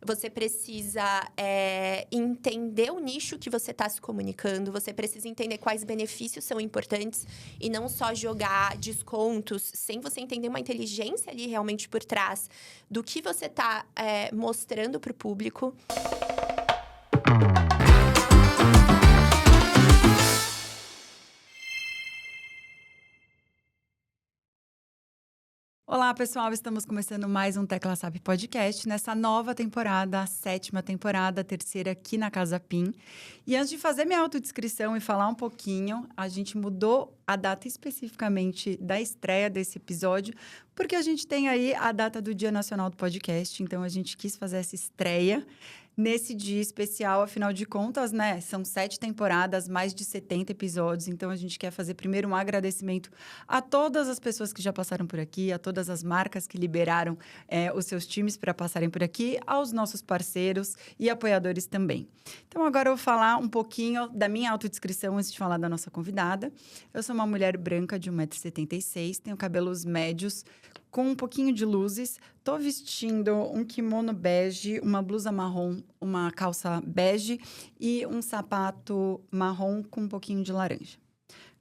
Você precisa entender o nicho que você está se comunicando. Você precisa entender quais benefícios são importantes. E não só jogar descontos, sem você entender uma inteligência ali realmente por trás do que você está mostrando para o público. Olá, pessoal! Estamos começando mais um Tecla SAP Podcast, nessa nova temporada, a 7ª temporada, a 3ª aqui na Casa PIN. E antes de fazer minha autodescrição e falar um pouquinho, a gente mudou a data especificamente da estreia desse episódio, porque a gente tem aí a data do Dia Nacional do Podcast, então a gente quis fazer essa estreia nesse dia especial. Afinal de contas, né? São 7 temporadas, mais de 70 episódios. Então, a gente quer fazer primeiro um agradecimento a todas as pessoas que já passaram por aqui, a todas as marcas que liberaram os seus times para passarem por aqui, aos nossos parceiros e apoiadores também. Então, agora eu vou falar um pouquinho da minha autodescrição antes de falar da nossa convidada. Eu sou uma mulher branca de 1,76 m, tenho cabelos médios, com um pouquinho de luzes. Tô vestindo um kimono bege, uma blusa marrom, uma calça bege e um sapato marrom com um pouquinho de laranja.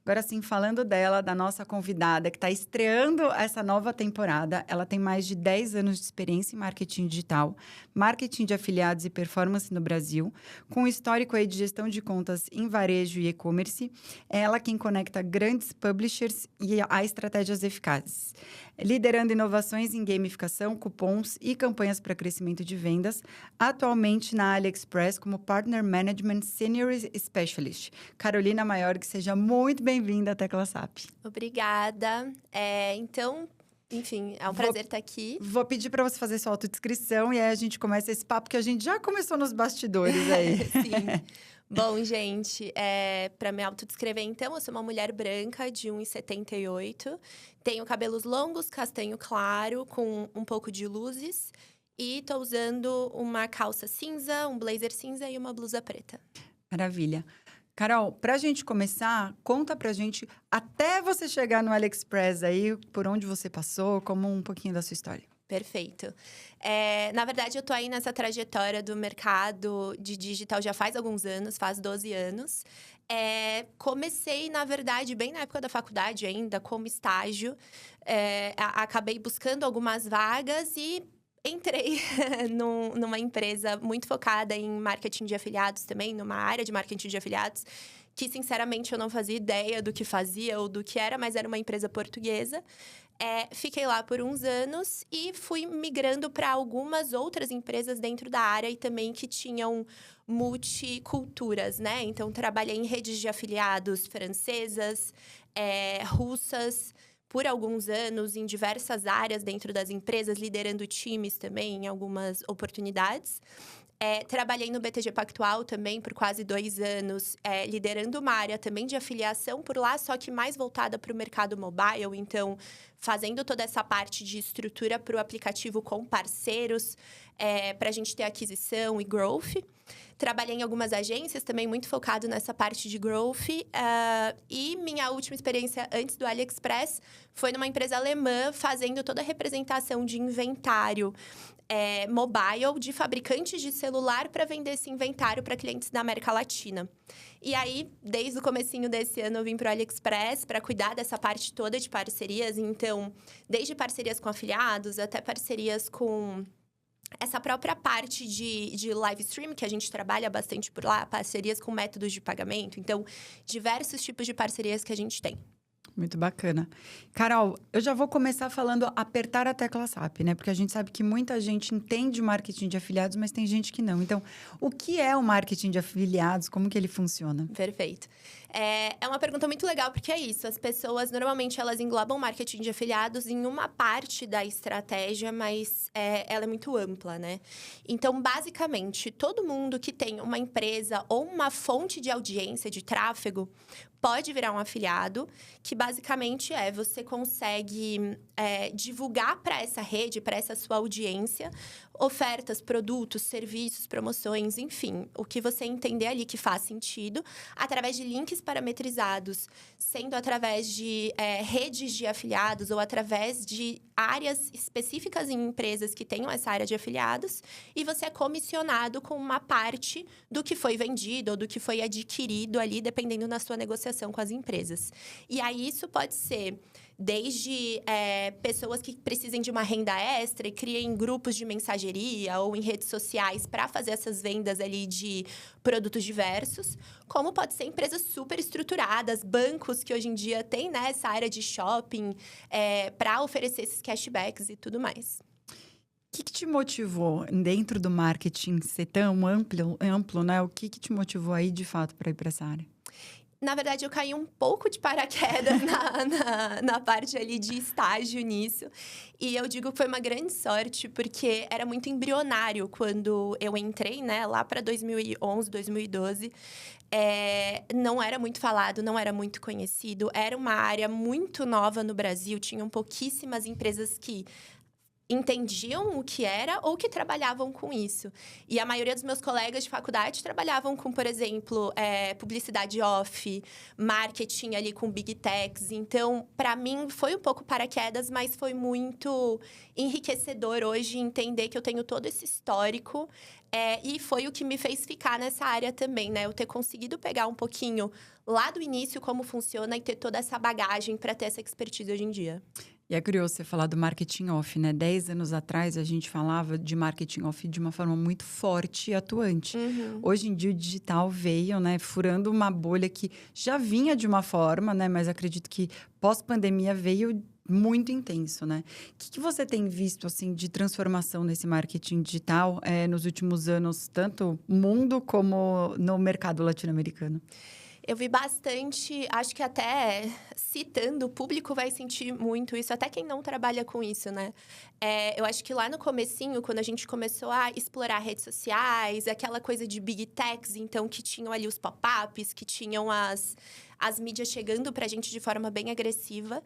Agora sim, falando dela, da nossa convidada, que está estreando essa nova temporada. Ela tem mais de 10 anos de experiência em marketing digital, marketing de afiliados e performance no Brasil, com histórico aí de gestão de contas em varejo e e-commerce. É ela quem conecta grandes publishers a estratégias eficazes, liderando inovações em gamificação, cupons e campanhas para crescimento de vendas, atualmente na AliExpress como Partner Management Senior Specialist. Carolina Maiorg, seja muito bem-vinda à Tecla SAP. Obrigada. Então, enfim, é um prazer estar aqui. Vou pedir para você fazer sua autodescrição e aí a gente começa esse papo que a gente já começou nos bastidores aí. Sim. Bom, gente, para me autodescrever, então, eu sou uma mulher branca de 1,78 m, tenho cabelos longos, castanho claro, com um pouco de luzes, e tô usando uma calça cinza, um blazer cinza e uma blusa preta. Maravilha. Carol, pra gente começar, conta pra gente, até você chegar no AliExpress aí, por onde você passou, como um pouquinho da sua história. Perfeito. Na verdade, eu tô aí nessa trajetória do mercado de digital já faz alguns anos, faz 12 anos. Comecei, na verdade, bem na época da faculdade ainda, como estágio. Acabei buscando algumas vagas e entrei numa empresa muito focada em marketing de afiliados também, numa área de marketing de afiliados, que, sinceramente, eu não fazia ideia do que fazia ou do que era, mas era uma empresa portuguesa. Fiquei lá por uns anos e fui migrando para algumas outras empresas dentro da área e também que tinham multiculturas, né? Então, trabalhei em redes de afiliados francesas, russas, por alguns anos, em diversas áreas dentro das empresas, liderando times também em algumas oportunidades. Trabalhei no BTG Pactual também por quase 2 anos, liderando uma área também de afiliação por lá, só que mais voltada para o mercado mobile. Então, fazendo toda essa parte de estrutura para o aplicativo com parceiros, para a gente ter aquisição e growth. Trabalhei em algumas agências também, muito focado nessa parte de growth. E minha última experiência antes do AliExpress foi numa empresa alemã, fazendo toda a representação de inventário mobile de fabricantes de celular para vender esse inventário para clientes da América Latina. E aí, desde o comecinho desse ano, eu vim para o AliExpress para cuidar dessa parte toda de parcerias. Então, desde parcerias com afiliados até parcerias com essa própria parte de live stream, que a gente trabalha bastante por lá, parcerias com métodos de pagamento. Então, diversos tipos de parcerias que a gente tem. Muito bacana. Carol, eu já vou começar falando apertar a tecla SAP, né? Porque a gente sabe que muita gente entende o marketing de afiliados, mas tem gente que não. Então, o que é o marketing de afiliados? Como que ele funciona? Perfeito. É uma pergunta muito legal, porque é isso. As pessoas, normalmente, elas englobam marketing de afiliados em uma parte da estratégia, mas ela é muito ampla, né? Então, basicamente, todo mundo que tem uma empresa ou uma fonte de audiência, de tráfego, pode virar um afiliado, que basicamente você consegue divulgar para essa rede, para essa sua audiência, ofertas, produtos, serviços, promoções, enfim, o que você entender ali que faz sentido, através de links parametrizados, sendo através de redes de afiliados ou através de áreas específicas em empresas que tenham essa área de afiliados, e você é comissionado com uma parte do que foi vendido ou do que foi adquirido ali, dependendo da sua negociação com as empresas. E aí, isso pode ser desde pessoas que precisem de uma renda extra e criem grupos de mensageria ou em redes sociais para fazer essas vendas ali de produtos diversos, como pode ser empresas super estruturadas, bancos que hoje em dia têm, né, essa área de shopping para oferecer esses cashbacks e tudo mais. O que te motivou dentro do marketing ser tão amplo, né? O que te motivou aí, de fato, para ir para essa área? Na verdade, eu caí um pouco de paraquedas na parte ali de estágio nisso. E eu digo que foi uma grande sorte, porque era muito embrionário quando eu entrei, né? Lá para 2011, 2012. Não era muito falado, não era muito conhecido. Era uma área muito nova no Brasil. Tinham pouquíssimas empresas que entendiam o que era ou que trabalhavam com isso. E a maioria dos meus colegas de faculdade trabalhavam com, por exemplo, publicidade off, marketing ali com big techs. Então, para mim, foi um pouco paraquedas, mas foi muito enriquecedor hoje entender que eu tenho todo esse histórico. E foi o que me fez ficar nessa área também, né? Eu ter conseguido pegar um pouquinho lá do início como funciona e ter toda essa bagagem para ter essa expertise hoje em dia. E é curioso você falar do marketing off, né? 10 anos atrás, a gente falava de marketing off de uma forma muito forte e atuante. Uhum. Hoje em dia, o digital veio, né? Furando uma bolha que já vinha de uma forma, né? Mas acredito que pós-pandemia veio muito intenso, né? O que você tem visto, assim, de transformação nesse marketing digital nos últimos anos, tanto no mundo como no mercado latino-americano? Eu vi bastante, acho que até citando, o público vai sentir muito isso, até quem não trabalha com isso, né? Eu acho que lá no comecinho, quando a gente começou a explorar redes sociais, aquela coisa de big techs, então, que tinham ali os pop-ups, que tinham as mídias chegando pra gente de forma bem agressiva.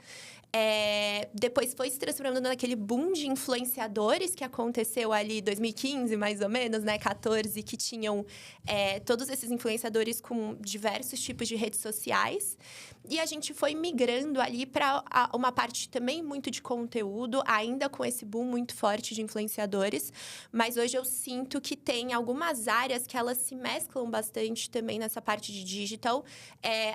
Depois foi se transformando naquele boom de influenciadores que aconteceu ali em 2015, mais ou menos, né? 14, que tinham todos esses influenciadores com diversos tipos de redes sociais. E a gente foi migrando ali para uma parte também muito de conteúdo, ainda com esse boom muito forte de influenciadores. Mas hoje eu sinto que tem algumas áreas que elas se mesclam bastante também nessa parte de digital,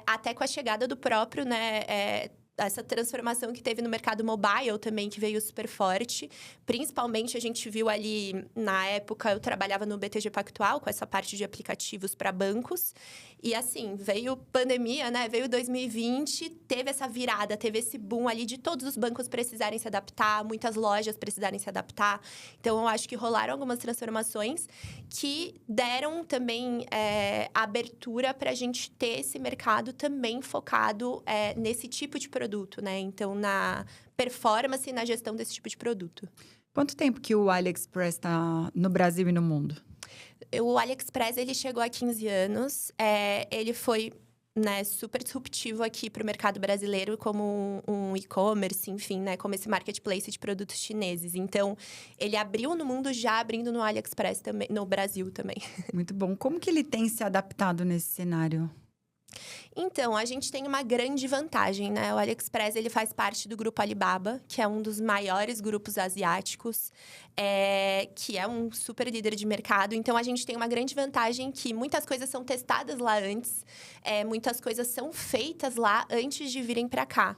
até com a chegada do próprio, né? Essa transformação que teve no mercado mobile também, que veio super forte. Principalmente, a gente viu ali, na época, eu trabalhava no BTG Pactual, com essa parte de aplicativos para bancos. E, assim, veio pandemia, né? Veio 2020, teve essa virada, teve esse boom ali de todos os bancos precisarem se adaptar, muitas lojas precisarem se adaptar. Então, eu acho que rolaram algumas transformações que deram também abertura para a gente ter esse mercado também focado nesse tipo de produto, né? Então, na performance e na gestão desse tipo de produto. Quanto tempo que o AliExpress está no Brasil e no mundo? O AliExpress, ele chegou há 15 anos. Ele foi, né, super disruptivo aqui para o mercado brasileiro como um e-commerce, enfim, né? Como esse marketplace de produtos chineses. Então, ele abriu no mundo já abrindo no AliExpress também, no Brasil também. Muito bom. Como que ele tem se adaptado nesse cenário? Então, a gente tem uma grande vantagem, né? O AliExpress, ele faz parte do grupo Alibaba, que é um dos maiores grupos asiáticos, que é um super líder de mercado. Então, a gente tem uma grande vantagem que muitas coisas são testadas lá antes, muitas coisas são feitas lá antes de virem para cá.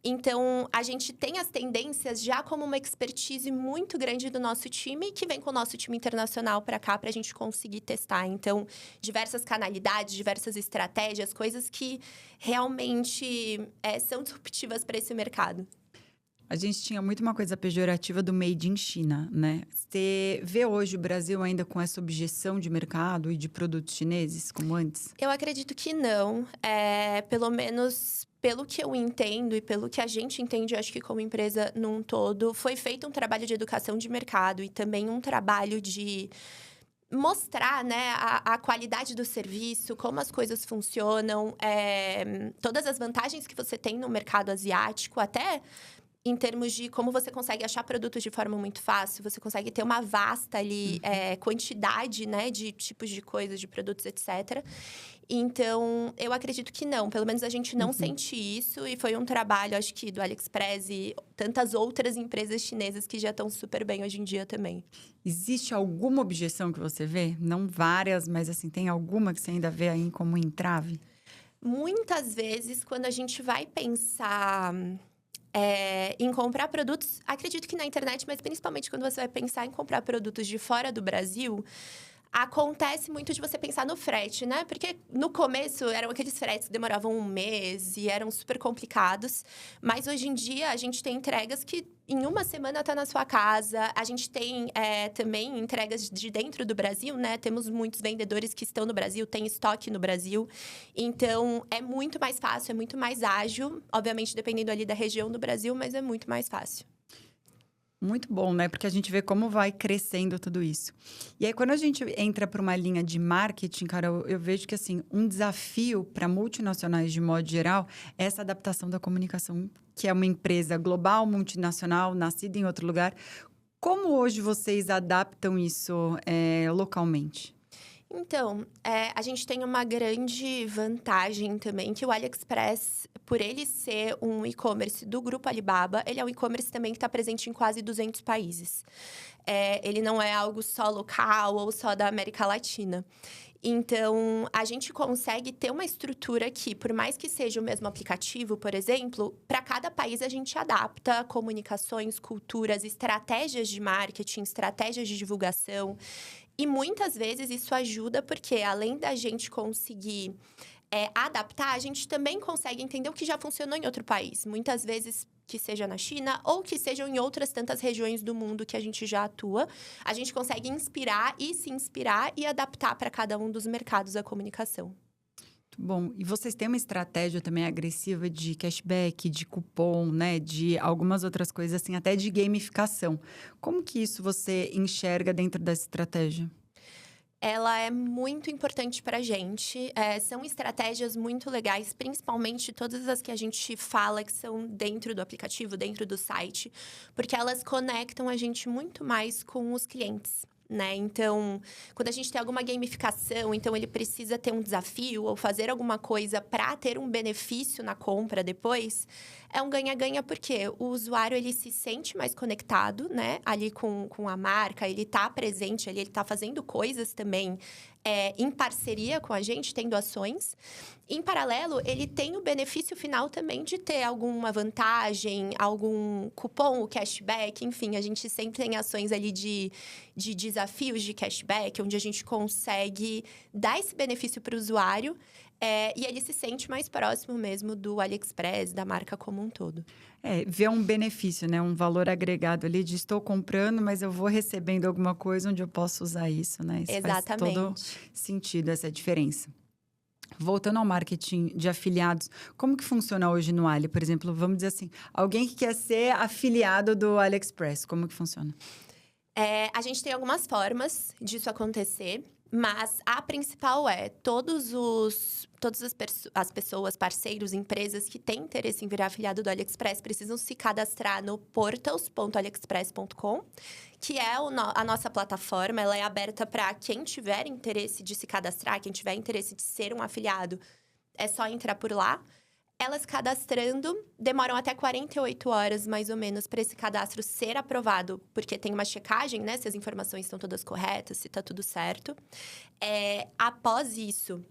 Então, a gente tem as tendências já como uma expertise muito grande do nosso time, que vem com o nosso time internacional para cá, para a gente conseguir testar. Então, diversas canalidades, diversas estratégias, coisas que realmente são disruptivas para esse mercado. A gente tinha muito uma coisa pejorativa do made in China, né? Você vê hoje o Brasil ainda com essa objeção de mercado e de produtos chineses, como antes? Eu acredito que não. Pelo menos pelo que eu entendo e pelo que a gente entende, eu acho que como empresa num todo, foi feito um trabalho de educação de mercado e também um trabalho de mostrar, né, a qualidade do serviço, como as coisas funcionam, todas as vantagens que você tem no mercado asiático, até em termos de como você consegue achar produtos de forma muito fácil, você consegue ter uma vasta ali, quantidade, né, de tipos de coisas, de produtos, etc. Então, eu acredito que não. Pelo menos a gente não sente isso. E foi um trabalho, acho que, do AliExpress e tantas outras empresas chinesas que já estão super bem hoje em dia também. Existe alguma objeção que você vê? Não várias, mas assim, tem alguma que você ainda vê aí como entrave? Muitas vezes, quando a gente vai pensar em comprar produtos, acredito que na internet, mas principalmente quando você vai pensar em comprar produtos de fora do Brasil, acontece muito de você pensar no frete, né? Porque no começo eram aqueles fretes que demoravam um mês e eram super complicados. Mas hoje em dia a gente tem entregas que em uma semana tá na sua casa. A gente tem também entregas de dentro do Brasil, né? Temos muitos vendedores que estão no Brasil, tem estoque no Brasil. Então é muito mais fácil, é muito mais ágil. Obviamente, dependendo ali da região do Brasil, mas é muito mais fácil. Muito bom, né? Porque a gente vê como vai crescendo tudo isso. E aí, quando a gente entra para uma linha de marketing, cara, eu vejo que, assim, um desafio para multinacionais de modo geral é essa adaptação da comunicação, que é uma empresa global, multinacional, nascida em outro lugar. Como hoje vocês adaptam isso localmente? Então, a gente tem uma grande vantagem também, que o AliExpress, por ele ser um e-commerce do grupo Alibaba, ele é um e-commerce também que está presente em quase 200 países. Ele não é algo só local ou só da América Latina. Então, a gente consegue ter uma estrutura que, por mais que seja o mesmo aplicativo, por exemplo, para cada país a gente adapta comunicações, culturas, estratégias de marketing, estratégias de divulgação. E muitas vezes isso ajuda porque, além da gente conseguir adaptar, a gente também consegue entender o que já funcionou em outro país. Muitas vezes que seja na China ou que sejam em outras tantas regiões do mundo que a gente já atua, a gente consegue inspirar e se inspirar e adaptar para cada um dos mercados a comunicação. Bom, e vocês têm uma estratégia também agressiva de cashback, de cupom, né? De algumas outras coisas, assim, até de gamificação. Como que isso você enxerga dentro dessa estratégia? Ela é muito importante para a gente. São estratégias muito legais, principalmente todas as que a gente fala que são dentro do aplicativo, dentro do site, porque elas conectam a gente muito mais com os clientes. Né? Então, quando a gente tem alguma gamificação, então ele precisa ter um desafio ou fazer alguma coisa para ter um benefício na compra depois, é um ganha-ganha porque o usuário ele se sente mais conectado, né? Ali com a marca, ele tá presente ali, ele tá fazendo coisas também em parceria com a gente, tendo ações. Em paralelo, ele tem o benefício final também de ter alguma vantagem, algum cupom, o cashback, enfim, a gente sempre tem ações ali de desafios de cashback, onde a gente consegue dar esse benefício para o usuário e ele se sente mais próximo mesmo do AliExpress, da marca como um todo. Ver um benefício, né? Um valor agregado ali de estou comprando, mas eu vou recebendo alguma coisa onde eu posso usar isso, né? Isso faz todo Exatamente. sentido, essa diferença. Voltando ao marketing de afiliados, como que funciona hoje no Ali? Por exemplo, vamos dizer assim, alguém que quer ser afiliado do AliExpress, como que funciona? A gente tem algumas formas disso acontecer, mas a principal é todas as pessoas, parceiros, empresas que têm interesse em virar afiliado do AliExpress precisam se cadastrar no portals.aliexpress.com, que é a nossa plataforma. Ela é aberta para quem tiver interesse de se cadastrar, quem tiver interesse de ser um afiliado, é só entrar por lá. Elas cadastrando, demoram até 48 horas, mais ou menos, para esse cadastro ser aprovado. Porque tem uma checagem, né? Se as informações estão todas corretas, se está tudo certo. Após isso,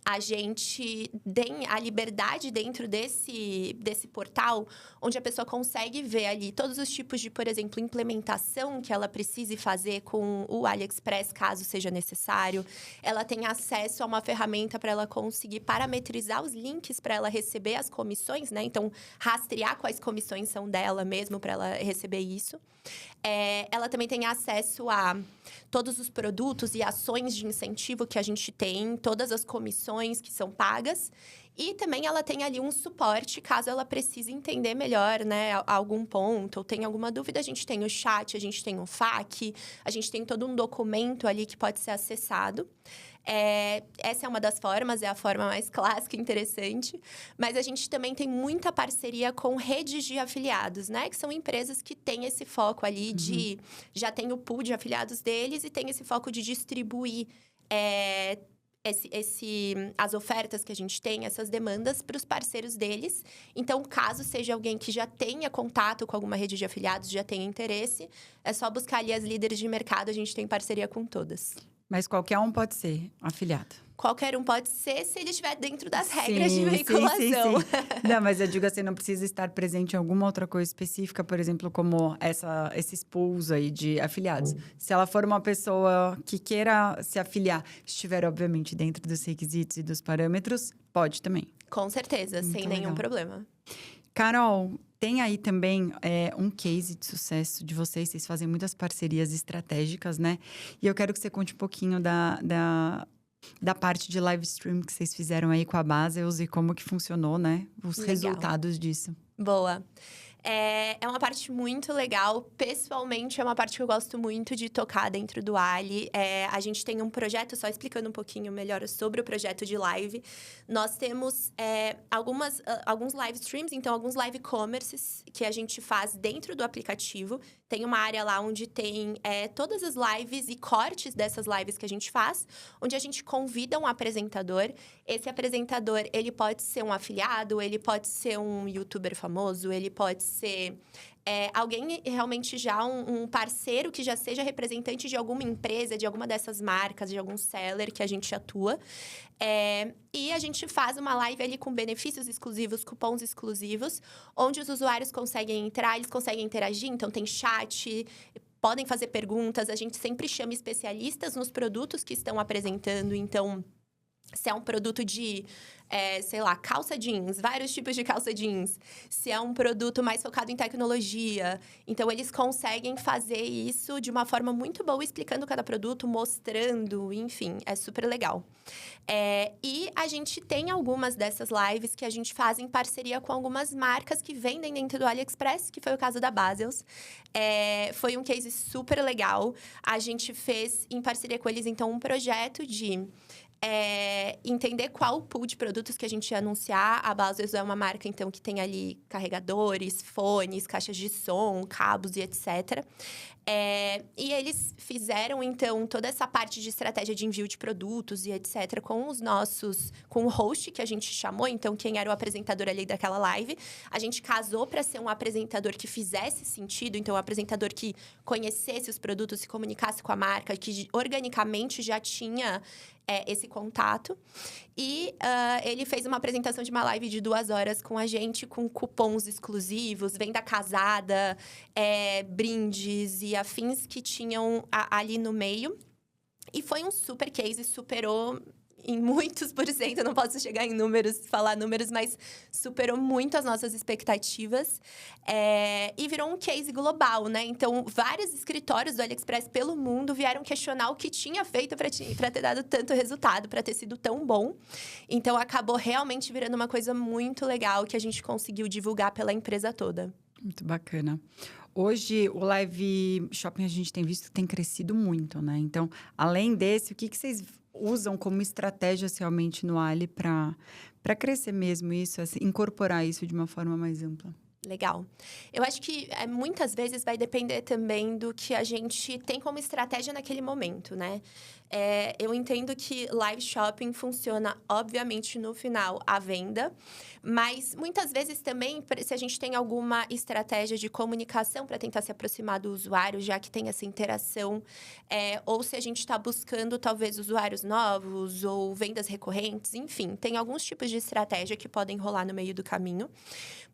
a gente tem a liberdade dentro desse portal, onde a pessoa consegue ver ali todos os tipos de, por exemplo, implementação que ela precise fazer com o AliExpress, caso seja necessário. Ela tem acesso a uma ferramenta para ela conseguir parametrizar os links para ela receber as comissões, né? Então, rastrear quais comissões são dela mesmo para ela receber isso. Ela também tem acesso a todos os produtos e ações de incentivo que a gente tem, todas as comissões informações que são pagas. E também ela tem ali um suporte, caso ela precise entender melhor, né, algum ponto, ou tenha alguma dúvida, a gente tem o chat, a gente tem o FAQ, a gente tem todo um documento ali que pode ser acessado. Essa é uma das formas, é a forma mais clássica e interessante. Mas a gente também tem muita parceria com redes de afiliados, né? Que são empresas que têm esse foco ali de... Já tem o pool de afiliados deles e tem esse foco de distribuir... as ofertas que a gente tem, essas demandas para os parceiros deles. Então, caso seja alguém que já tenha contato com alguma rede de afiliados, já tenha interesse, é só buscar ali as líderes de mercado, a gente tem parceria com todas. Mas qualquer um pode ser afiliado. Qualquer um pode ser, se ele estiver dentro das regras de veiculação. Sim. Não, mas eu digo assim, não precisa estar presente em alguma outra coisa específica, por exemplo, como esses pools aí de afiliados. Se ela for uma pessoa que queira se afiliar, estiver, obviamente, dentro dos requisitos e dos parâmetros, pode também. Com certeza, sem nenhum problema. Carol, tem aí também um case de sucesso de vocês. Vocês fazem muitas parcerias estratégicas, né? E eu quero que você conte um pouquinho da parte de live stream que vocês fizeram aí com a Basels e como que funcionou, né? Os resultados disso. Boa. É uma parte muito legal. Pessoalmente, é uma parte que eu gosto muito de tocar dentro do Ali. A gente tem um projeto, só explicando um pouquinho melhor sobre o projeto de live. Nós temos alguns live streams, então alguns live commerces que a gente faz dentro do aplicativo. Tem uma área lá onde tem todas as lives e cortes dessas lives que a gente faz, onde a gente convida um apresentador. Esse apresentador, ele pode ser um afiliado, ele pode ser um youtuber famoso, ele pode ser alguém realmente já um parceiro que já seja representante de alguma empresa, de alguma dessas marcas, de algum seller que a gente atua. E a gente faz uma live ali com benefícios exclusivos, cupons exclusivos, onde os usuários conseguem entrar, eles conseguem interagir, então tem chat, podem fazer perguntas. A gente sempre chama especialistas nos produtos que estão apresentando, então... Se é um produto de, calça jeans, vários tipos de calça jeans. Se é um produto mais focado em tecnologia. Então, eles conseguem fazer isso de uma forma muito boa, explicando cada produto, mostrando, enfim, é super legal. E a gente tem algumas dessas lives que a gente faz em parceria com algumas marcas que vendem dentro do AliExpress, que foi o caso da Basels. Foi um case super legal. A gente fez, em parceria com eles, então, um projeto de... entender qual o pool de produtos que a gente ia anunciar. A Basels é uma marca, então, que tem ali carregadores, fones, caixas de som, cabos e etc. E eles fizeram, então, toda essa parte de estratégia de envio de produtos e etc. com o host que a gente chamou, então, quem era o apresentador ali daquela live. A gente casou para ser um apresentador que fizesse sentido, então, um apresentador que conhecesse os produtos, se comunicasse com a marca, que organicamente já tinha esse contato. E ele fez uma apresentação de uma live de 2 horas com a gente, com cupons exclusivos, venda casada, brindes e afins que tinham ali no meio. E foi um super case, superou em muitos por cento, eu não posso chegar em falar números, mas superou muito as nossas expectativas. E virou um case global, né? Então, vários escritórios do AliExpress pelo mundo vieram questionar o que tinha feito para ter dado tanto resultado, para ter sido tão bom. Então, acabou realmente virando uma coisa muito legal que a gente conseguiu divulgar pela empresa toda. Muito bacana. Hoje, o live shopping a gente tem visto que tem crescido muito, né? Então, além desse, o que vocês usam como estratégia realmente no Ali para crescer mesmo isso, assim, incorporar isso de uma forma mais ampla? Legal. Eu acho que muitas vezes vai depender também do que a gente tem como estratégia naquele momento, né? Eu entendo que live shopping funciona, obviamente, no final, a venda. Mas, muitas vezes também, se a gente tem alguma estratégia de comunicação para tentar se aproximar do usuário, já que tem essa interação, ou se a gente está buscando, talvez, usuários novos ou vendas recorrentes, enfim. Tem alguns tipos de estratégia que podem rolar no meio do caminho.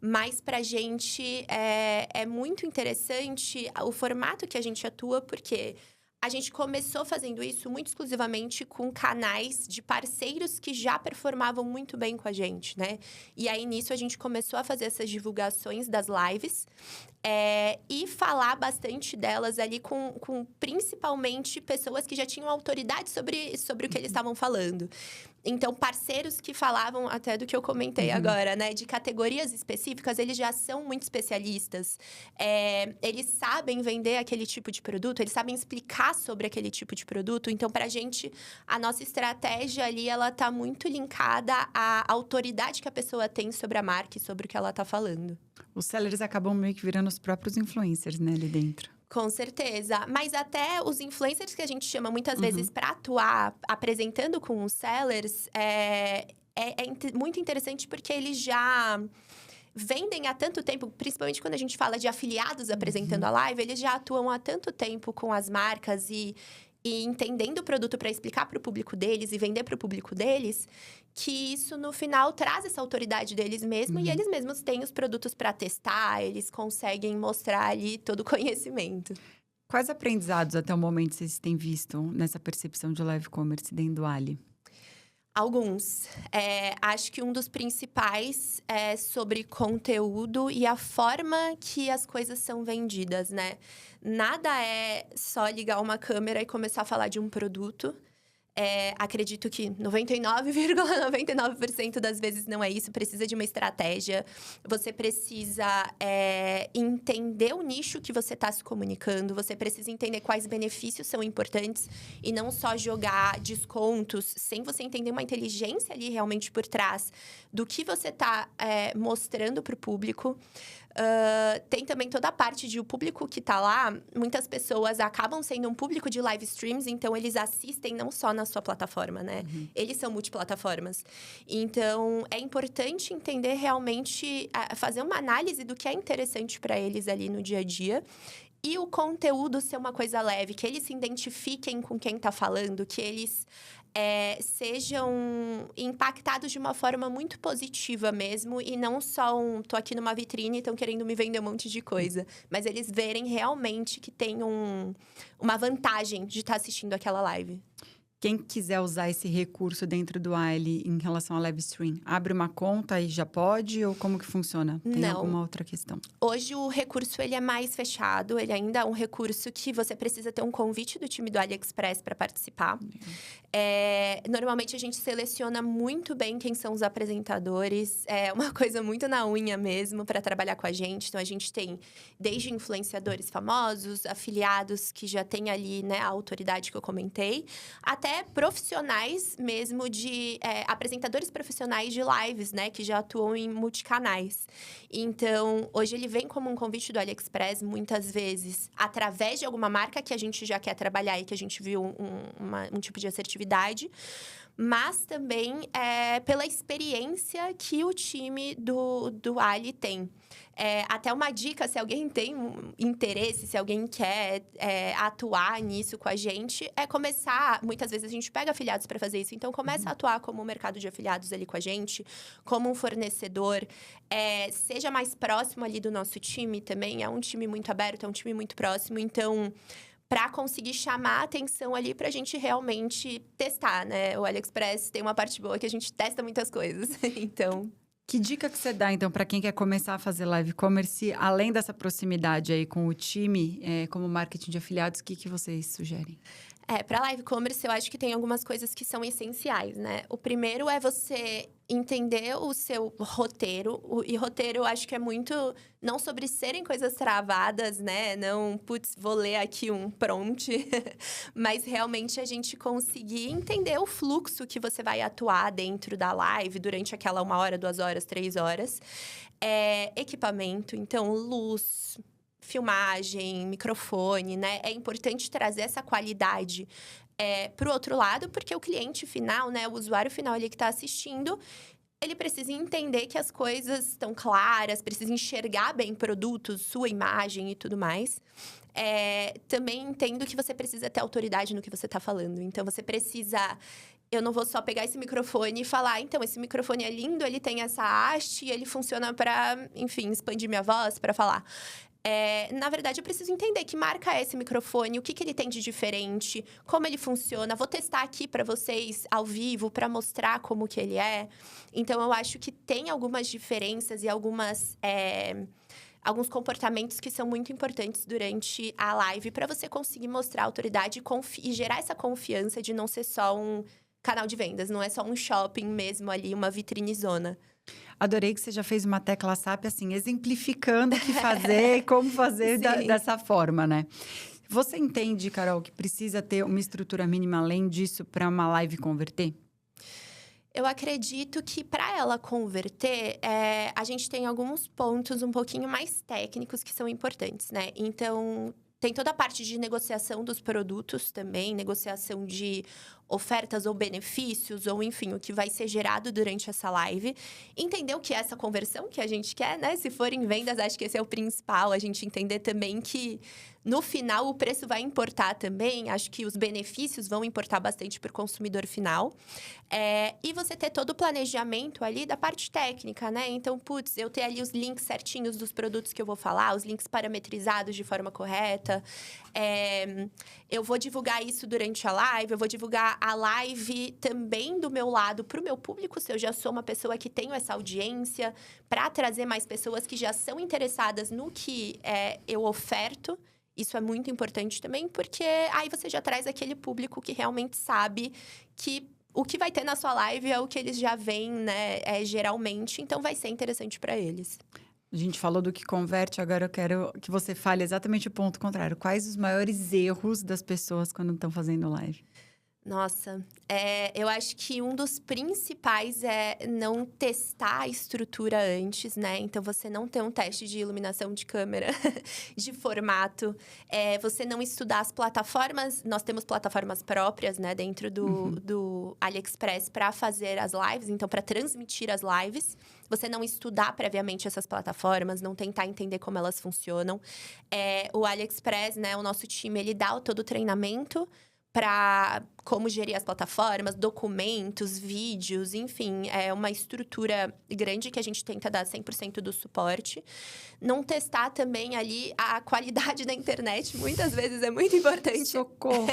Mas, para a gente, é muito interessante o formato que a gente atua, porque... A gente começou fazendo isso muito exclusivamente com canais de parceiros que já performavam muito bem com a gente, né? E aí, nisso, a gente começou a fazer essas divulgações das lives. E falar bastante delas ali com principalmente pessoas que já tinham autoridade sobre o que eles estavam falando. Então, parceiros que falavam até do que eu comentei agora, né? De categorias específicas, eles já são muito especialistas. Eles sabem vender aquele tipo de produto, eles sabem explicar sobre aquele tipo de produto. Então, pra gente, a nossa estratégia ali, ela tá muito linkada à autoridade que a pessoa tem sobre a marca e sobre o que ela tá falando. Os sellers acabam meio que virando os próprios influencers, né, ali dentro. Com certeza. Mas até os influencers que a gente chama muitas vezes para atuar, apresentando com os sellers, muito interessante porque eles já vendem há tanto tempo, principalmente quando a gente fala de afiliados apresentando a live, eles já atuam há tanto tempo com as marcas e entendendo o produto para explicar para o público deles e vender para o público deles, que isso no final traz essa autoridade deles mesmo e eles mesmos têm os produtos para testar, eles conseguem mostrar ali todo o conhecimento. Quais aprendizados até o momento vocês têm visto nessa percepção de live commerce dentro do Ali? Alguns. Acho que um dos principais é sobre conteúdo e a forma que as coisas são vendidas, né? Nada é só ligar uma câmera e começar a falar de um produto. Acredito que 99,99% das vezes não é isso. Precisa de uma estratégia. Você precisa entender o nicho que você está se comunicando. Você precisa entender quais benefícios são importantes. E não só jogar descontos, sem você entender uma inteligência ali realmente por trás do que você está mostrando para o público. Tem também toda a parte de o público que tá lá. Muitas pessoas acabam sendo um público de live streams, então eles assistem não só na sua plataforma, né? Eles são multiplataformas. Então, é importante entender realmente, fazer uma análise do que é interessante para eles ali no dia a dia. E o conteúdo ser uma coisa leve, que eles se identifiquem com quem tá falando, que eles sejam impactados de uma forma muito positiva mesmo. E não só tô aqui numa vitrine e estão querendo me vender um monte de coisa. Mas eles verem realmente que tem uma vantagem de estar assistindo aquela live. Quem quiser usar esse recurso dentro do Ali em relação ao live stream, abre uma conta e já pode? Ou como que funciona? Tem alguma outra questão? Hoje o recurso ele é mais fechado. Ele ainda é um recurso que você precisa ter um convite do time do AliExpress para participar. Normalmente a gente seleciona muito bem quem são os apresentadores. É uma coisa muito na unha mesmo para trabalhar com a gente. Então a gente tem desde influenciadores famosos, afiliados que já tem ali, né, a autoridade que eu comentei, até profissionais mesmo de apresentadores profissionais de lives, né, que já atuam em multicanais. Então, hoje ele vem como um convite do AliExpress, muitas vezes, através de alguma marca que a gente já quer trabalhar e que a gente viu um tipo de assertividade, mas também pela experiência que o time do Ali tem. Até uma dica, se alguém tem um interesse, se alguém quer atuar nisso com a gente, começar... Muitas vezes a gente pega afiliados para fazer isso, então começa a atuar como um mercado de afiliados ali com a gente, como um fornecedor. Seja mais próximo ali do nosso time também, é um time muito aberto, é um time muito próximo, então... para conseguir chamar a atenção ali pra gente realmente testar, né? O AliExpress tem uma parte boa que a gente testa muitas coisas, então... Que dica que você dá, então, para quem quer começar a fazer live commerce, além dessa proximidade aí com o time, como marketing de afiliados, o que vocês sugerem? Para live commerce, eu acho que tem algumas coisas que são essenciais, né? O primeiro é você entender o seu roteiro. E roteiro, eu acho que é muito... Não sobre serem coisas travadas, né? Não, putz, vou ler aqui um prompt. Mas, realmente, a gente conseguir entender o fluxo que você vai atuar dentro da live durante aquela 1 hora, 2 horas, 3 horas. Equipamento, então, luz... filmagem, microfone, né? É importante trazer essa qualidade para o outro lado, porque o cliente final, né? O usuário final ali que está assistindo, ele precisa entender que as coisas estão claras, precisa enxergar bem produtos, sua imagem e tudo mais. Também entendo que você precisa ter autoridade no que você está falando. Então, você precisa... Eu não vou só pegar esse microfone e falar, então, esse microfone é lindo, ele tem essa haste, ele funciona para, enfim, expandir minha voz, para falar. Na verdade, eu preciso entender que marca é esse microfone, o que ele tem de diferente, como ele funciona. Vou testar aqui para vocês ao vivo, para mostrar como que ele é. Então, eu acho que tem algumas diferenças e algumas alguns comportamentos que são muito importantes durante a live para você conseguir mostrar autoridade e gerar essa confiança de não ser só um canal de vendas, não é só um shopping mesmo ali, uma vitrinezona. Adorei que você já fez uma tecla SAP, assim, exemplificando o que fazer e como fazer dessa forma, né? Você entende, Carol, que precisa ter uma estrutura mínima além disso para uma live converter? Eu acredito que para ela converter, a gente tem alguns pontos um pouquinho mais técnicos que são importantes, né? Então, tem toda a parte de negociação dos produtos também, negociação de ofertas ou benefícios, ou enfim, o que vai ser gerado durante essa live. Entender o que é essa conversão que a gente quer, né? Se for em vendas, acho que esse é o principal. A gente entender também que, no final, o preço vai importar também. Acho que os benefícios vão importar bastante para o consumidor final. E você ter todo o planejamento ali da parte técnica, né? Então, eu ter ali os links certinhos dos produtos que eu vou falar, os links parametrizados de forma correta. Eu vou divulgar isso durante a live, eu vou divulgar a live também do meu lado para o meu público, se eu já sou uma pessoa que tenho essa audiência, para trazer mais pessoas que já são interessadas no que eu oferto. Isso é muito importante também, porque aí você já traz aquele público que realmente sabe que o que vai ter na sua live é o que eles já veem, né, geralmente. Então, vai ser interessante para eles. A gente falou do que converte, agora eu quero que você fale exatamente o ponto contrário. Quais os maiores erros das pessoas quando estão fazendo live? Nossa, eu acho que um dos principais é não testar a estrutura antes, né? Então, você não ter um teste de iluminação de câmera, de formato. Você não estudar as plataformas. Nós temos plataformas próprias, né? Dentro do AliExpress para fazer as lives. Então, para transmitir as lives. Você não estudar previamente essas plataformas, não tentar entender como elas funcionam. O AliExpress, né? O nosso time, ele dá todo o treinamento para como gerir as plataformas, documentos, vídeos, enfim. É uma estrutura grande que a gente tenta dar 100% do suporte. Não testar também ali a qualidade da internet, muitas vezes é muito importante. Socorro!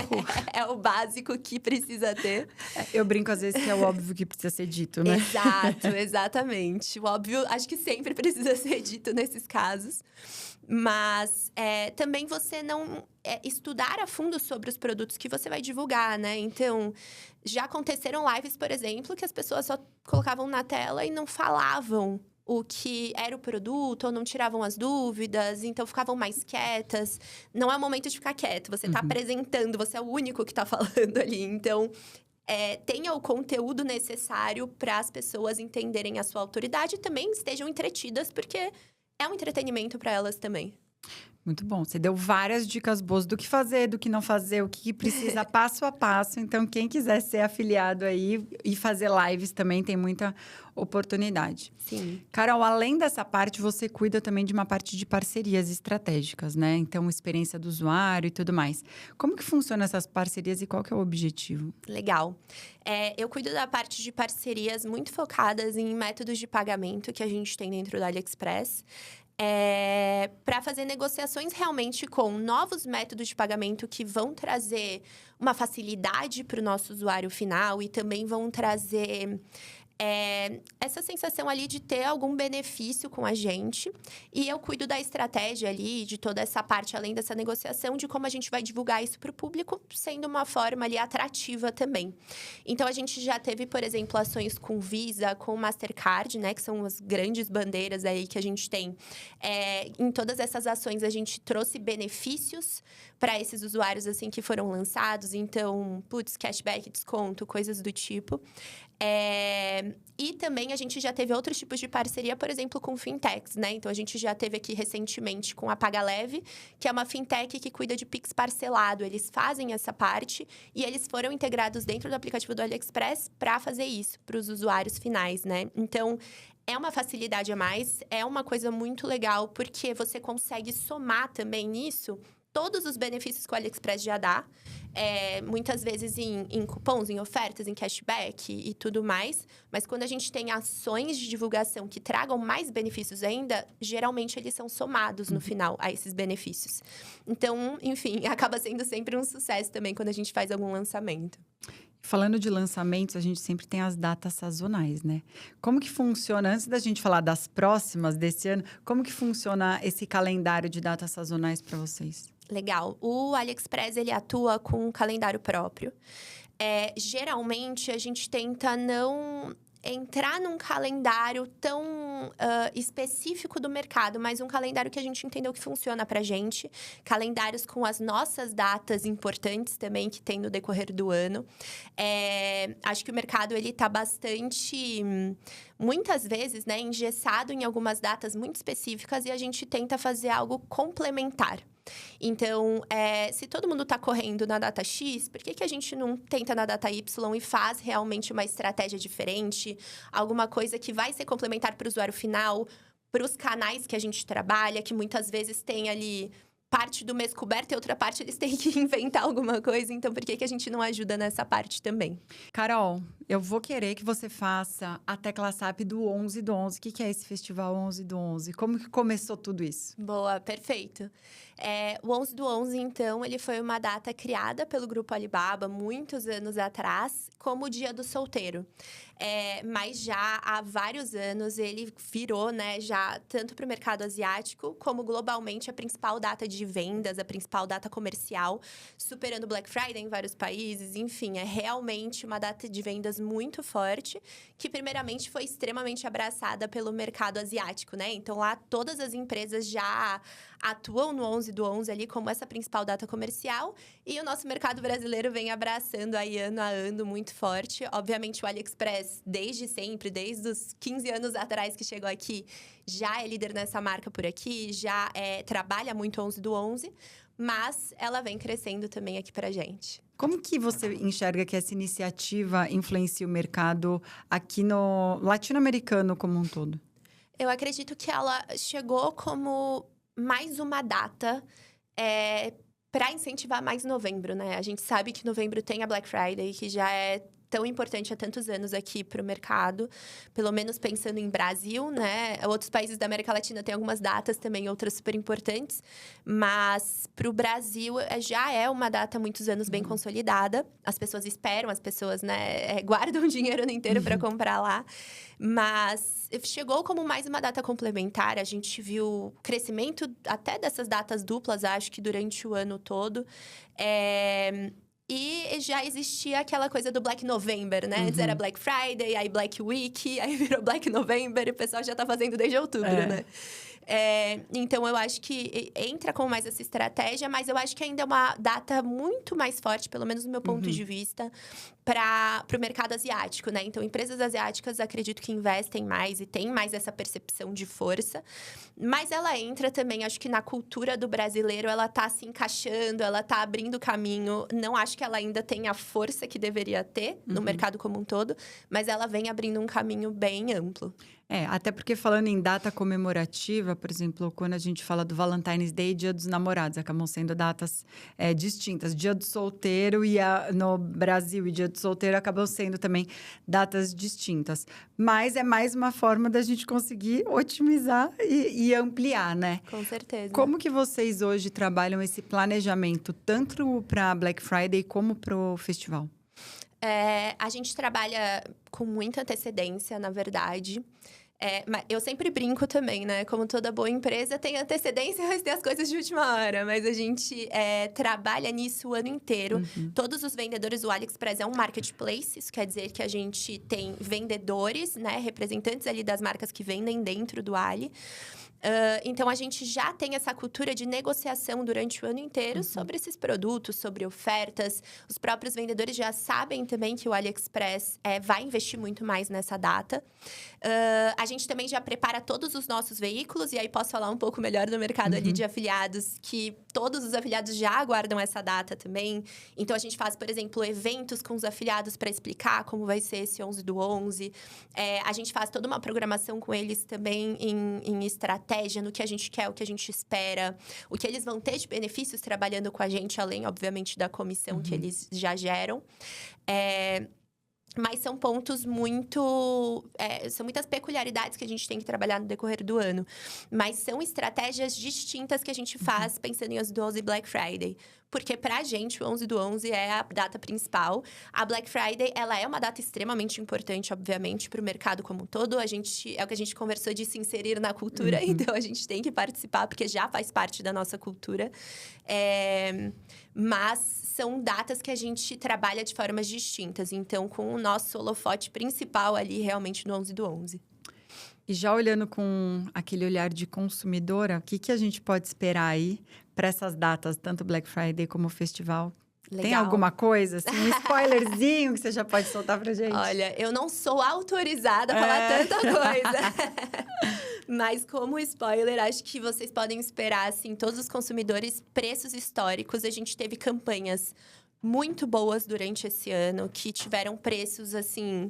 É o básico que precisa ter. Eu brinco às vezes que é o óbvio que precisa ser dito, né? Exato, exatamente. O óbvio, acho que sempre precisa ser dito nesses casos. Mas também você não estudar a fundo sobre os produtos que você vai divulgar, né? Então, já aconteceram lives, por exemplo, que as pessoas só colocavam na tela e não falavam o que era o produto, ou não tiravam as dúvidas, então ficavam mais quietas. Não é o momento de ficar quieto, você está apresentando, você é o único que está falando ali. Então, tenha o conteúdo necessário para as pessoas entenderem a sua autoridade e também estejam entretidas, porque é um entretenimento para elas também. Muito bom. Você deu várias dicas boas do que fazer, do que não fazer, o que precisa passo a passo. Então, quem quiser ser afiliado aí e fazer lives também tem muita oportunidade. Sim. Carol, além dessa parte, você cuida também de uma parte de parcerias estratégicas, né? Então, experiência do usuário e tudo mais. Como que funcionam essas parcerias e qual que é o objetivo? Legal. Eu cuido da parte de parcerias muito focadas em métodos de pagamento que a gente tem dentro do AliExpress. Para fazer negociações realmente com novos métodos de pagamento que vão trazer uma facilidade para o nosso usuário final e também vão trazer essa sensação ali de ter algum benefício com a gente. E eu cuido da estratégia ali, de toda essa parte, além dessa negociação, de como a gente vai divulgar isso para o público, sendo uma forma ali atrativa também. Então, a gente já teve, por exemplo, ações com Visa, com Mastercard, né? Que são as grandes bandeiras aí que a gente tem. Em todas essas ações, a gente trouxe benefícios para esses usuários, assim, que foram lançados. Então, cashback, desconto, coisas do tipo. E também a gente já teve outros tipos de parceria, por exemplo, com fintechs, né? Então, a gente já teve aqui recentemente com a PagaLeve, que é uma fintech que cuida de Pix parcelado. Eles fazem essa parte e eles foram integrados dentro do aplicativo do AliExpress para fazer isso, para os usuários finais, né? Então, é uma facilidade a mais, é uma coisa muito legal, porque você consegue somar também nisso todos os benefícios que o AliExpress já dá. Muitas vezes em cupons, em ofertas, em cashback e tudo mais. Mas quando a gente tem ações de divulgação que tragam mais benefícios ainda, geralmente eles são somados no final a esses benefícios. Então, enfim, acaba sendo sempre um sucesso também quando a gente faz algum lançamento. Falando de lançamentos, a gente sempre tem as datas sazonais, né? Como que funciona, antes da gente falar das próximas desse ano, como que funciona esse calendário de datas sazonais para vocês? Legal. O AliExpress, ele atua com um calendário próprio. Geralmente, a gente tenta não entrar num calendário tão específico do mercado, mas um calendário que a gente entendeu que funciona pra gente. Calendários com as nossas datas importantes também, que tem no decorrer do ano. Acho que o mercado, ele tá bastante, muitas vezes, né, engessado em algumas datas muito específicas e a gente tenta fazer algo complementar. Então, se todo mundo está correndo na data X, por que a gente não tenta na data Y e faz realmente uma estratégia diferente? Alguma coisa que vai ser complementar para o usuário final, para os canais que a gente trabalha, que muitas vezes tem ali parte do mês coberto e outra parte eles têm que inventar alguma coisa. Então, por que a gente não ajuda nessa parte também? Carol, eu vou querer que você faça a Tecla SAP do 11/11. O que é esse festival 11/11? Como que começou tudo isso? Boa, perfeito. O 11/11, então, ele foi uma data criada pelo Grupo Alibaba, muitos anos atrás, como o Dia do Solteiro. Mas já há vários anos ele virou, né, já tanto para o mercado asiático, como globalmente a principal data de vendas, a principal data comercial, superando Black Friday em vários países. Enfim, é realmente uma data de vendas muito forte, que primeiramente foi extremamente abraçada pelo mercado asiático, né? Então, lá todas as empresas já atuam no 11/11 ali como essa principal data comercial. E o nosso mercado brasileiro vem abraçando aí ano a ano muito forte. Obviamente, o AliExpress, desde sempre, desde os 15 anos atrás que chegou aqui, já é líder nessa marca por aqui, já trabalha muito 11/11, mas ela vem crescendo também aqui pra gente. Como que você enxerga que essa iniciativa influencia o mercado aqui no latino-americano como um todo? Eu acredito que ela chegou como mais uma data para incentivar mais novembro, né? A gente sabe que novembro tem a Black Friday, que já é tão importante há tantos anos aqui para o mercado, pelo menos pensando em Brasil, né? Outros países da América Latina têm algumas datas também, outras super importantes, mas para o Brasil já é uma data há muitos anos bem consolidada. As pessoas esperam, as pessoas, né, guardam o dinheiro ano inteiro para comprar lá, mas chegou como mais uma data complementar. A gente viu crescimento até dessas datas duplas, acho que durante o ano todo. E já existia aquela coisa do Black November, né? Antes era Black Friday, aí Black Week, aí virou Black November e o pessoal já tá fazendo desde outubro, né? Então, eu acho que entra com mais essa estratégia, mas eu acho que ainda é uma data muito mais forte, pelo menos do meu ponto de vista, para o mercado asiático, né? Então, empresas asiáticas, acredito que investem mais e têm mais essa percepção de força. Mas ela entra também, acho que na cultura do brasileiro, ela tá se encaixando, ela tá abrindo caminho. Não acho que ela ainda tenha a força que deveria ter no mercado como um todo, mas ela vem abrindo um caminho bem amplo. Até porque falando em data comemorativa, por exemplo, quando a gente fala do Valentine's Day e Dia dos Namorados, acabam sendo datas distintas. Dia do Solteiro no Brasil e Dia do Solteiro acabam sendo também datas distintas. Mas é mais uma forma da gente conseguir otimizar e ampliar, né? Com certeza. Como que vocês hoje trabalham esse planejamento, tanto para Black Friday como para o festival? A gente trabalha com muita antecedência, na verdade. Mas eu sempre brinco também, né? Como toda boa empresa, tem antecedência, mas tem as coisas de última hora. Mas a gente trabalha nisso o ano inteiro. Todos os vendedores, o AliExpress é um marketplace. Isso quer dizer que a gente tem vendedores, né? Representantes ali das marcas que vendem dentro do Ali. Então, a gente já tem essa cultura de negociação durante o ano inteiro sobre esses produtos, sobre ofertas. Os próprios vendedores já sabem também que o AliExpress vai investir muito mais nessa data. A gente também já prepara todos os nossos veículos. E aí, posso falar um pouco melhor do mercado ali de afiliados, que todos os afiliados já aguardam essa data também. Então, a gente faz, por exemplo, eventos com os afiliados para explicar como vai ser esse 11/11. A gente faz toda uma programação com eles também em estratégia, no que a gente quer, o que a gente espera, o que eles vão ter de benefícios trabalhando com a gente, além, obviamente, da comissão que eles já geram. Mas são pontos são muitas peculiaridades que a gente tem que trabalhar no decorrer do ano. Mas são estratégias distintas que a gente faz pensando em as 12 Black Friday. porque pra gente o 11/11 é a data principal. A Black Friday, ela é uma data extremamente importante, obviamente, para o mercado como um todo. É o que a gente conversou de se inserir na cultura, então a gente tem que participar, porque já faz parte da nossa cultura. Mas são datas que a gente trabalha de formas distintas. Então, com o nosso holofote principal ali, realmente, no 11/11. E já olhando com aquele olhar de consumidora, o que a gente pode esperar aí para essas datas, tanto Black Friday como o festival? Legal. Tem alguma coisa, assim, um spoilerzinho que você já pode soltar pra gente? Olha, eu não sou autorizada a falar tanta coisa. Mas como spoiler, acho que vocês podem esperar, assim, todos os consumidores, preços históricos. A gente teve campanhas muito boas durante esse ano, que tiveram preços, assim,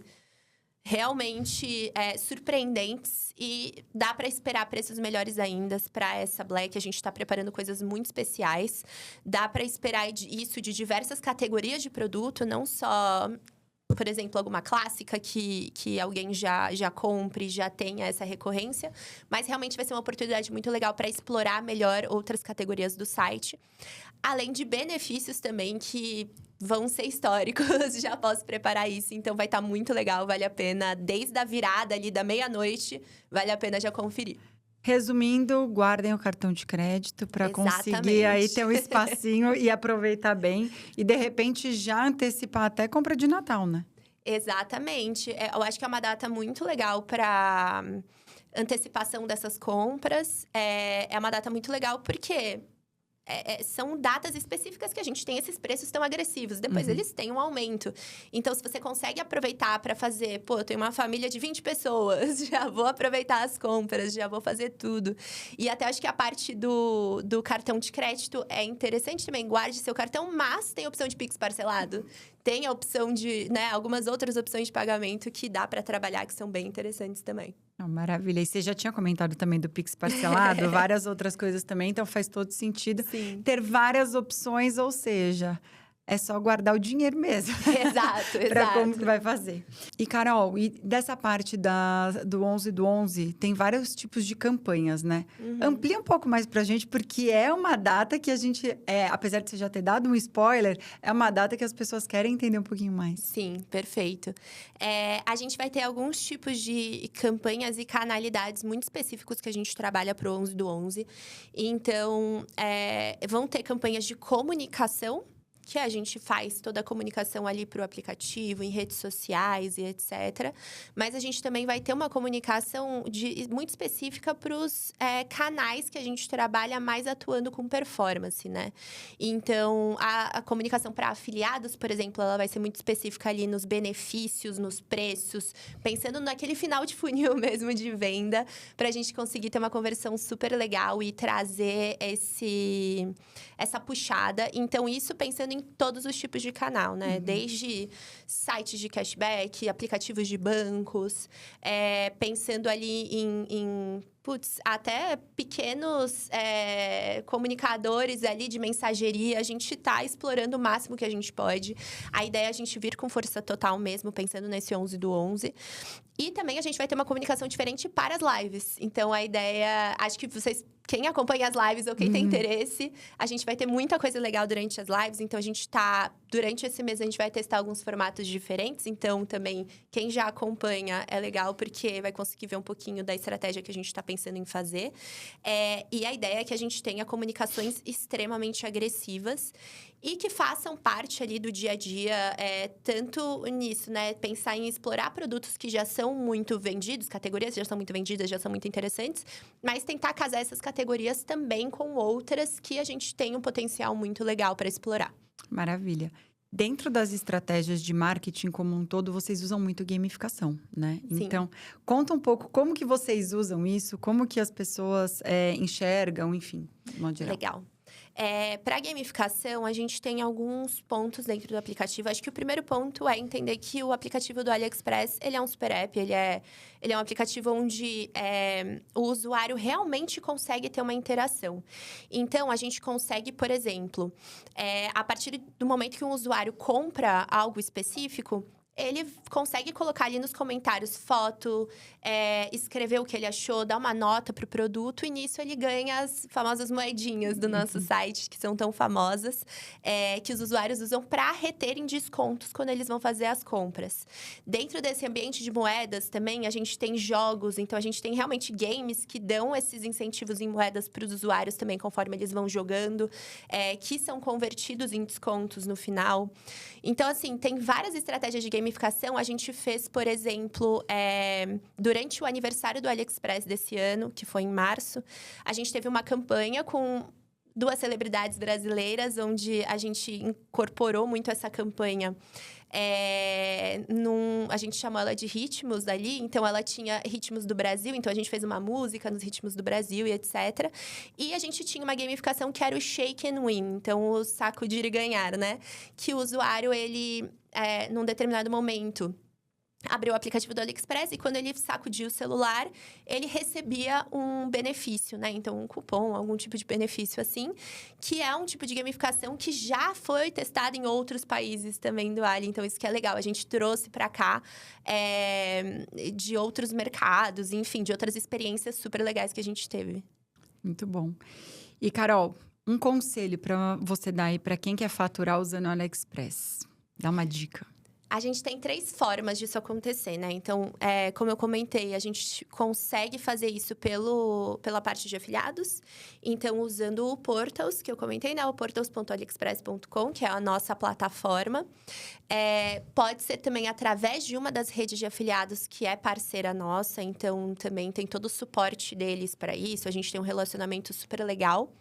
realmente surpreendentes. E dá para esperar preços melhores ainda para essa Black. A gente está preparando coisas muito especiais. Dá para esperar isso de diversas categorias de produto, não só... Por exemplo, alguma clássica que alguém já compre, já tenha essa recorrência. Mas realmente vai ser uma oportunidade muito legal para explorar melhor outras categorias do site. Além de benefícios também que vão ser históricos, já posso preparar isso. Então, vai estar muito legal, vale a pena. Desde a virada ali da meia-noite, vale a pena já conferir. Resumindo, guardem o cartão de crédito para conseguir aí ter um espacinho e aproveitar bem. E, de repente, já antecipar até compra de Natal, né? Exatamente. Eu acho que é uma data muito legal para antecipação dessas compras. É uma data muito legal porque... são datas específicas que a gente tem esses preços tão agressivos. Depois eles têm um aumento. Então, se você consegue aproveitar para fazer... Pô, eu tenho uma família de 20 pessoas. Já vou aproveitar as compras, já vou fazer tudo. E até acho que a parte do cartão de crédito é interessante também. Guarde seu cartão, mas tem a opção de Pix parcelado. Tem a opção de... algumas outras opções de pagamento que dá para trabalhar, que são bem interessantes também. Oh, maravilha. E você já tinha comentado também do Pix parcelado, várias outras coisas também, então faz todo sentido ter várias opções, ou seja, é só guardar o dinheiro mesmo. Exato, Para como que vai fazer. E, Carol, e dessa parte do 11/11, tem vários tipos de campanhas, né? Amplia um pouco mais pra gente, porque é uma data que a gente, apesar de você já ter dado um spoiler, é uma data que as pessoas querem entender um pouquinho mais. Sim, perfeito. A gente vai ter alguns tipos de campanhas e canalidades muito específicos que a gente trabalha pro 11/11. Então, vão ter campanhas de comunicação, que a gente faz toda a comunicação ali para o aplicativo, em redes sociais e etc. Mas a gente também vai ter uma comunicação muito específica para os canais que a gente trabalha mais atuando com performance, né? Então, a comunicação para afiliados, por exemplo, ela vai ser muito específica ali nos benefícios, nos preços, pensando naquele final de funil mesmo de venda, para a gente conseguir ter uma conversão super legal e trazer essa puxada. Então, isso pensando em todos os tipos de canal, né? Desde sites de cashback, aplicativos de bancos, pensando ali em até pequenos comunicadores ali de mensageria. A gente tá explorando o máximo que a gente pode. A ideia é a gente vir com força total mesmo, pensando nesse 11/11. E também a gente vai ter uma comunicação diferente para as lives. Então, a ideia... Acho que quem acompanha as lives ou quem tem interesse, a gente vai ter muita coisa legal durante as lives. Então, durante esse mês, a gente vai testar alguns formatos diferentes. Então, também, quem já acompanha é legal, porque vai conseguir ver um pouquinho da estratégia que a gente está pensando em fazer. E a ideia é que a gente tenha comunicações extremamente agressivas e que façam parte ali do dia a dia, tanto nisso, né? Pensar em explorar produtos que já são muito vendidos, categorias que já são muito vendidas, já são muito interessantes, mas tentar casar essas categorias também com outras que a gente tem um potencial muito legal para explorar. Maravilha. Dentro das estratégias de marketing como um todo, vocês usam muito gamificação, né? Sim. Então, conta um pouco como que vocês usam isso, como que as pessoas enxergam, enfim, de modo geral. Legal. Para gamificação, a gente tem alguns pontos dentro do aplicativo. Acho que o primeiro ponto é entender que o aplicativo do AliExpress, ele é um super app, ele é um aplicativo onde o usuário realmente consegue ter uma interação. Então, a gente consegue, por exemplo, a partir do momento que um usuário compra algo específico, ele consegue colocar ali nos comentários foto, escrever o que ele achou, dar uma nota pro produto. E nisso ele ganha as famosas moedinhas do nosso site, que são tão famosas, que os usuários usam para reterem descontos quando eles vão fazer as compras. Dentro desse ambiente de moedas também, a gente tem jogos. Então, a gente tem realmente games que dão esses incentivos em moedas para os usuários também, conforme eles vão jogando, que são convertidos em descontos no final. Então, assim, tem várias estratégias de gamificação. A gente fez, por exemplo, durante o aniversário do AliExpress desse ano, que foi em março, a gente teve uma campanha com 2 celebridades brasileiras, onde a gente incorporou muito essa campanha. A gente chamou ela de ritmos ali, então ela tinha ritmos do Brasil, então a gente fez uma música nos ritmos do Brasil e etc. E a gente tinha uma gamificação que era o Shake and Win, então o sacudir e ganhar, né? Que o usuário, ele, num determinado momento, abriu o aplicativo do AliExpress e quando ele sacudia o celular, ele recebia um benefício, né? Então, um cupom, algum tipo de benefício assim, que é um tipo de gamificação que já foi testado em outros países também do Ali. Então, isso que é legal. A gente trouxe para cá de outros mercados, enfim, de outras experiências super legais que a gente teve. Muito bom. E, Carol, um conselho para você dar aí para quem quer faturar usando o AliExpress. Dá uma dica. A gente tem 3 formas disso acontecer, né? Então, como eu comentei, a gente consegue fazer isso pela parte de afiliados. Então, usando o Portals, que eu comentei, né? O portals.aliexpress.com, que é a nossa plataforma. Pode ser também através de uma das redes de afiliados que é parceira nossa. Então, também tem todo o suporte deles para isso. A gente tem um relacionamento super legal.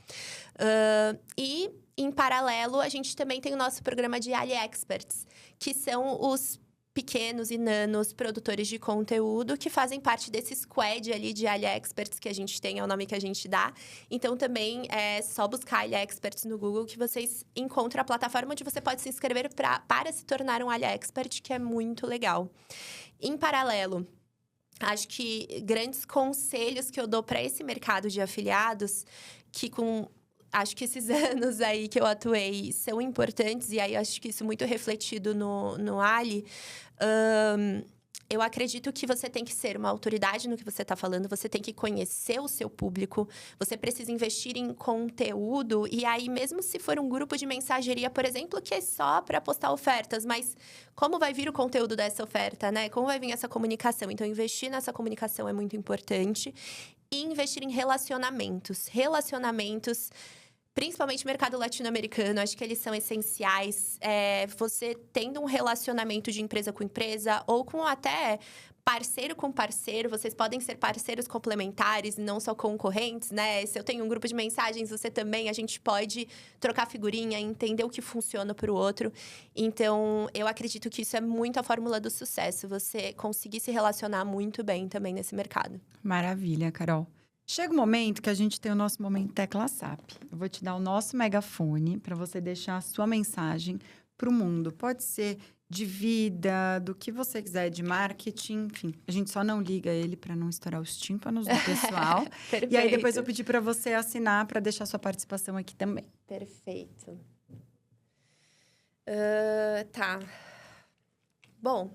E, em paralelo, a gente também tem o nosso programa de Ali Experts, que são os pequenos e nanos produtores de conteúdo que fazem parte desse squad ali de Ali Experts que a gente tem, é o nome que a gente dá. Então, também é só buscar Ali Experts no Google que vocês encontram a plataforma onde você pode se inscrever para se tornar um Ali Expert, que é muito legal. Em paralelo, acho que grandes conselhos que eu dou para esse mercado de afiliados, que acho que esses anos aí que eu atuei são importantes, e aí acho que isso muito refletido no Ali. Eu acredito que você tem que ser uma autoridade no que você está falando, você tem que conhecer o seu público, você precisa investir em conteúdo, e aí mesmo se for um grupo de mensageria, por exemplo, que é só para postar ofertas, mas como vai vir o conteúdo dessa oferta, né? Como vai vir essa comunicação? Então, investir nessa comunicação é muito importante. E investir em relacionamentos. Principalmente mercado latino-americano, acho que eles são essenciais. Você tendo um relacionamento de empresa com empresa ou com até parceiro com parceiro, vocês podem ser parceiros complementares, não só concorrentes, né? Se eu tenho um grupo de mensagens, você também, a gente pode trocar figurinha, entender o que funciona para o outro. Então, eu acredito que isso é muito a fórmula do sucesso, você conseguir se relacionar muito bem também nesse mercado. Maravilha, Carol. Chega o momento que a gente tem o nosso momento Tecla SAP. Eu vou te dar o nosso megafone para você deixar a sua mensagem para o mundo. Pode ser de vida, do que você quiser, de marketing, enfim. A gente só não liga ele para não estourar os tímpanos do pessoal. E aí depois eu pedi para você assinar para deixar sua participação aqui também. Perfeito. Tá. Bom,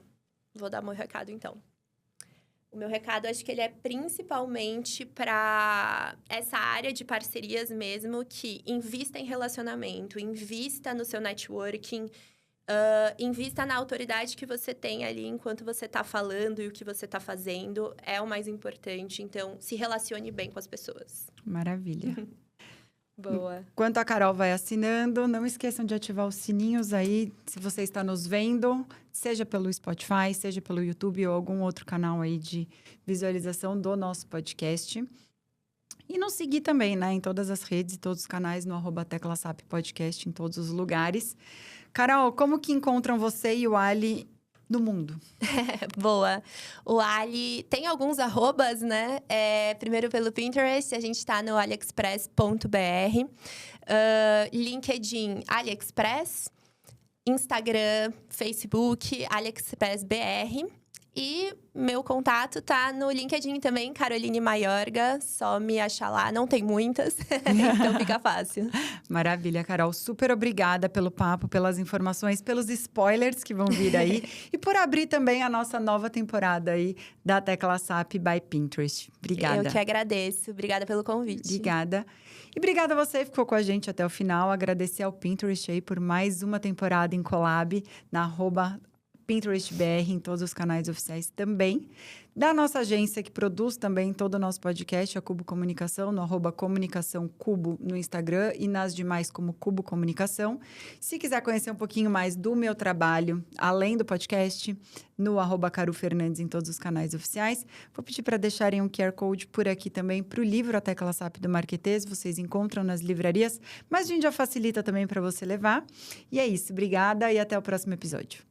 vou dar meu recado então. O meu recado, acho que ele é principalmente para essa área de parcerias mesmo, que invista em relacionamento, invista no seu networking, invista na autoridade que você tem ali enquanto você está falando e o que você está fazendo. É o mais importante. Então, se relacione bem com as pessoas. Maravilha. Boa. Enquanto a Carol vai assinando, não esqueçam de ativar os sininhos aí, se você está nos vendo, seja pelo Spotify, seja pelo YouTube ou algum outro canal aí de visualização do nosso podcast. E nos seguir também, né, em todas as redes e todos os canais, no @teclasap podcast, em todos os lugares. Carol, como que encontram você e o Ali no mundo? Boa. O Ali tem alguns arrobas, né? Primeiro pelo Pinterest, a gente tá no aliexpress.br. LinkedIn, AliExpress. Instagram, Facebook, AliExpressBR. E meu contato tá no LinkedIn também, Caroline Maiorga. Só me achar lá, não tem muitas, então fica fácil. Maravilha, Carol. Super obrigada pelo papo, pelas informações, pelos spoilers que vão vir aí. E por abrir também a nossa nova temporada aí da Tecla SAP by Pinterest. Obrigada. Eu que agradeço. Obrigada pelo convite. Obrigada. E obrigada a você que ficou com a gente até o final. Agradecer ao Pinterest aí por mais uma temporada em collab na @PinterestBR em todos os canais oficiais também. Da nossa agência que produz também todo o nosso podcast, a Cubo Comunicação, no @comunicaçãocubo no Instagram e nas demais como Cubo Comunicação. Se quiser conhecer um pouquinho mais do meu trabalho, além do podcast, no @carufernandes em todos os canais oficiais. Vou pedir para deixarem um QR Code por aqui também para o livro A Tecla SAP do Marquetês. Vocês encontram nas livrarias, mas a gente já facilita também para você levar. E é isso. Obrigada e até o próximo episódio.